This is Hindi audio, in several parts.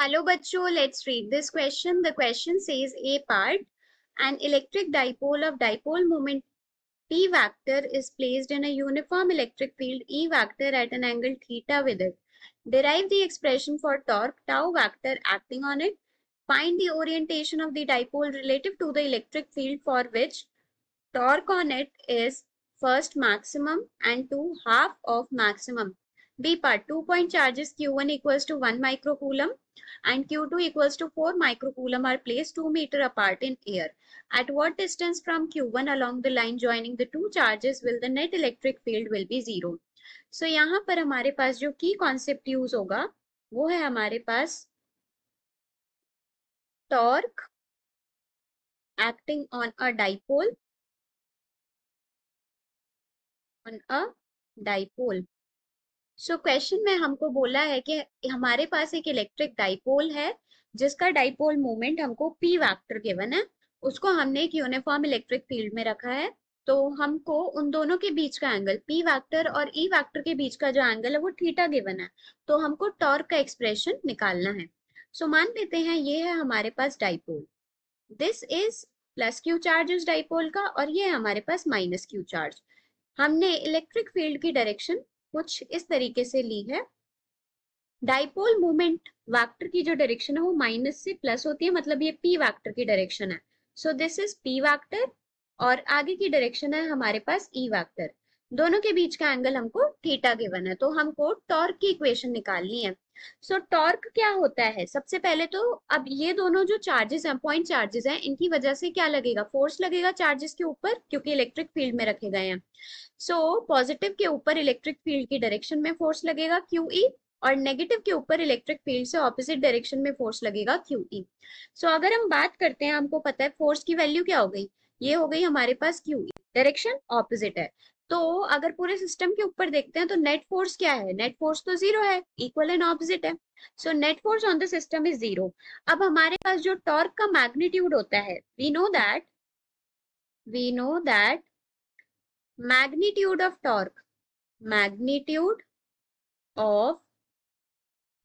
Hello bachcho, let's read this question. The question says A part, an electric dipole of dipole moment P vector is placed in a uniform electric field E vector at an angle theta with it. Derive the expression for torque tau vector acting on it. Find the orientation of the dipole relative to the electric field for which torque on it is first maximum and 2 half of maximum. B part, 2-point charges Q1 equals to 1 microcoulomb and Q2 equals to 4 microcoulomb are placed 2 meter apart in air. At what distance from Q1 along the line joining the two charges will the net electric field will be 0? So यहाँ पर हमारे पास जो की कॉन्सेप्ट यूज होगा वो है हमारे पास torque acting on a dipole so question में हमको बोला है कि हमारे पास एक इलेक्ट्रिक डाइपोल है जिसका डाइपोल मोमेंट हमको पी वेक्टर गिवन है, उसको हमने एक यूनिफॉर्म इलेक्ट्रिक फील्ड में रखा है। तो हमको उन दोनों के बीच का एंगल पी वेक्टर और ई वेक्टर के बीच का जो एंगल है वो थीटा गिवन है, तो हमको टॉर्क का एक्सप्रेशन निकालना है। सो मान लेते हैं ये है हमारे पास dipole, this is plus Q charge इस डाइपोल का और ये है हमारे पास माइनस क्यू चार्ज। हमने इलेक्ट्रिक फील्ड की डायरेक्शन कुछ इस तरीके से ली है। डाइपोल मोमेंट वेक्टर की जो डायरेक्शन है वो माइनस से प्लस होती है, मतलब ये पी वेक्टर की डायरेक्शन है। So this is P vector और आगे की डायरेक्शन है हमारे पास ई वेक्टर। दोनों के बीच का एंगल हमको थीटा गिवन है, तो हमको टॉर्क की इक्वेशन निकालनी है। सो टॉर्क क्या होता है, सबसे पहले तो अब ये दोनों जो चार्जेस हैं, पॉइंट चार्जेस हैं, इनकी वजह से क्या लगेगा, फोर्स लगेगा चार्जेस के ऊपर क्योंकि इलेक्ट्रिक फील्ड में रखे गए हैं। सो पॉजिटिव के ऊपर इलेक्ट्रिक फील्ड की डायरेक्शन में फोर्स लगेगा QE और नेगेटिव के ऊपर इलेक्ट्रिक फील्ड से ऑपोजिट डायरेक्शन में फोर्स लगेगा QE। सो अगर हम बात करते हैं, हमको पता है फोर्स की वैल्यू क्या हो गई, ये हो गई हमारे पास QE, डायरेक्शन ऑपोजिट है। तो अगर पूरे सिस्टम के ऊपर देखते हैं तो नेट फोर्स क्या है, नेट फोर्स तो जीरो है, इक्वल एंड ऑपोजिट है। So net force on the system is zero. अब हमारे पास जो टॉर्क का मैग्नीट्यूड होता है, we know that magnitude of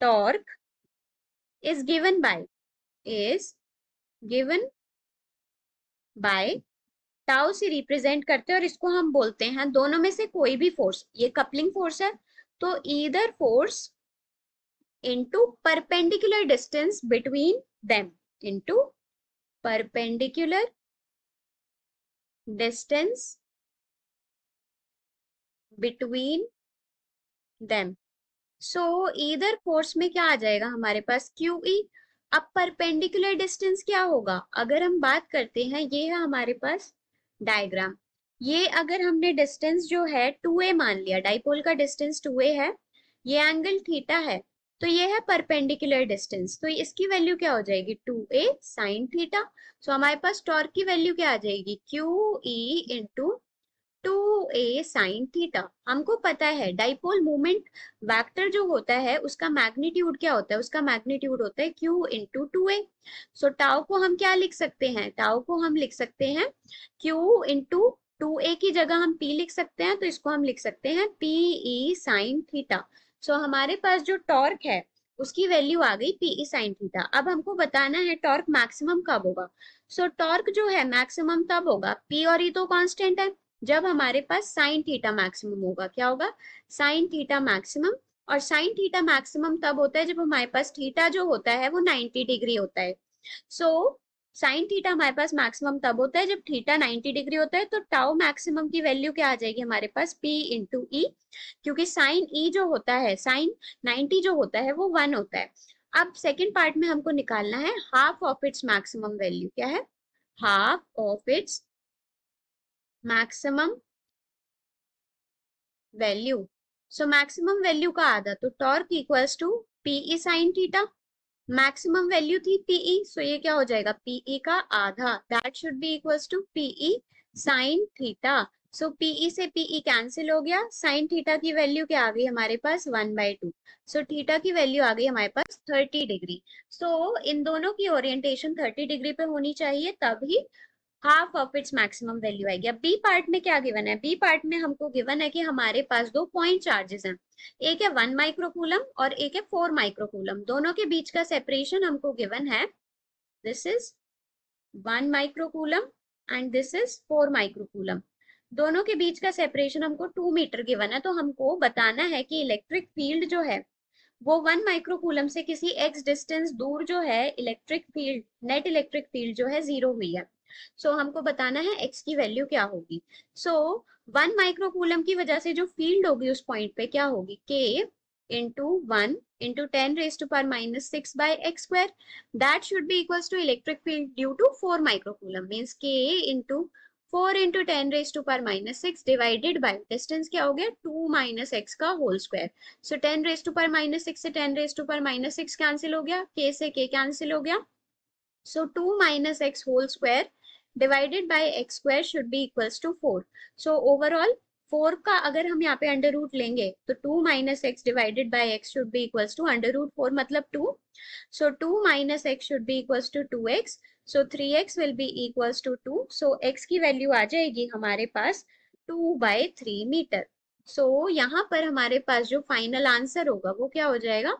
torque is given by tau से रिप्रेजेंट करते हैं और इसको हम बोलते हैं दोनों में से कोई भी फोर्स, ये कपलिंग फोर्स है तो either force into perpendicular distance between them, into perpendicular distance between them. सो ईदर फोर्स में क्या आ जाएगा हमारे पास QE। अब परपेंडिकुलर डिस्टेंस क्या होगा, अगर हम बात करते हैं, ये है हमारे पास डायग्राम, ये अगर हमने डिस्टेंस जो है 2a मान लिया, डाइपोल का डिस्टेंस 2a है, ये एंगल थीटा है, तो ये है परपेंडिकुलर डिस्टेंस, तो इसकी वैल्यू क्या हो जाएगी 2a साइन थीटा। सो हमारे पास टॉर्क की वैल्यू क्या आ जाएगी QE into 2a sine theta. हमको पता है डाइपोल मोमेंट वेक्टर जो होता है उसका मैग्नीट्यूड क्या होता है, उसका मैग्नीट्यूड होता है Q इंटू 2a। सो टाउ को हम क्या लिख सकते हैं, टाउ को हम लिख सकते हैं Q इंटू 2a की जगह हम P लिख सकते हैं, तो इसको हम लिख सकते हैं PE साइन थीटा। सो हमारे पास जो टॉर्क है उसकी वैल्यू आ गई PE साइन थीटा। अब हमको बताना है टॉर्क मैक्सिमम कब होगा। सो टॉर्क जो है मैक्सिमम तब होगा, P और E तो कांस्टेंट है, जब हमारे पास साइन थीटा मैक्सिमम होगा। क्या होगा, साइन थीटा मैक्सिमम। और साइन थीटा मैक्सिमम तब होता है जब हमारे पास थीटा जो होता है वो 90 डिग्री होता है। सो साइन थीटा हमारे पास मैक्सिमम तब होता है जब थीटा 90 डिग्री होता है, तो टाउ मैक्सिमम की वैल्यू क्या आ जाएगी हमारे पास P इंटू E, क्योंकि साइन E जो होता है, साइन 90 जो होता है वो 1 होता है। अब सेकेंड पार्ट में हमको निकालना है half of its maximum value, क्या है, half of its maximum value. So maximum value का आधा, तो torque equals to PE sine theta, maximum value थी PE, सो ये क्या हो जाएगा PE का आधा, that should be equals to PE sine theta. So PE से PE कैंसिल हो गया, साइन थीटा की वैल्यू क्या आ गई हमारे पास 1/2। सो थीटा की वैल्यू आ गई हमारे पास 30 डिग्री। सो इन दोनों की ओरिएंटेशन 30 डिग्री पे होनी चाहिए, तभी half of its maximum value आएगी। अब बी पार्ट में क्या गिवन है, बी पार्ट में हमको गिवन है कि हमारे पास दो पॉइंट चार्जेस हैं, एक है 1 माइक्रोकूलम और एक है 4 माइक्रोकूलम। दोनों के बीच का सेपरेशन हमको गिवन है, this is 1 microcoulomb and this is 4 microcoulomb. दोनों के बीच का सेपरेशन हमको 2 मीटर गिवन है, तो हमको बताना है कि इलेक्ट्रिक फील्ड जो है वो 1 माइक्रोकूलम से किसी एक्स डिस्टेंस दूर जो है electric field, net electric field जो है जीरो हुई है। सो हमको बताना है एक्स की वैल्यू क्या होगी। सो 1 माइक्रोकूलम की वजह से जो फील्ड होगी उस पॉइंट पे क्या होगी, के into 1 into 10 raised to power -6 by x square, that should be equals to electric field due to 4 microcoulomb, means k into 4 into 10 raised to power -6 divided by distance क्या हो गया 2 माइनस एक्स का whole square. So 10 raised to power -6 से 10 raised to power -6 कैंसिल हो गया, k से k कैंसिल हो गया। So 2 minus x whole square divided by x square should be equals to 4. So overall 4 का अगर हम यहाँ पे अंडर रूट लेंगे तो 2 minus x divided by x should be equals to under root 4 मतलब 2. So 2 minus x should be equals to 2x. So 3x will be equals to 2. So x की वैल्यू आ जाएगी हमारे पास 2/3 मीटर। So यहाँ पर हमारे पास जो फाइनल आंसर होगा वो क्या हो जाएगा,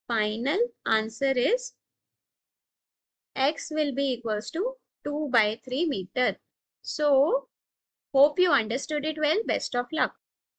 final answer is x will be equals to 2/3 meter. So, hope you understood it well. Best of luck.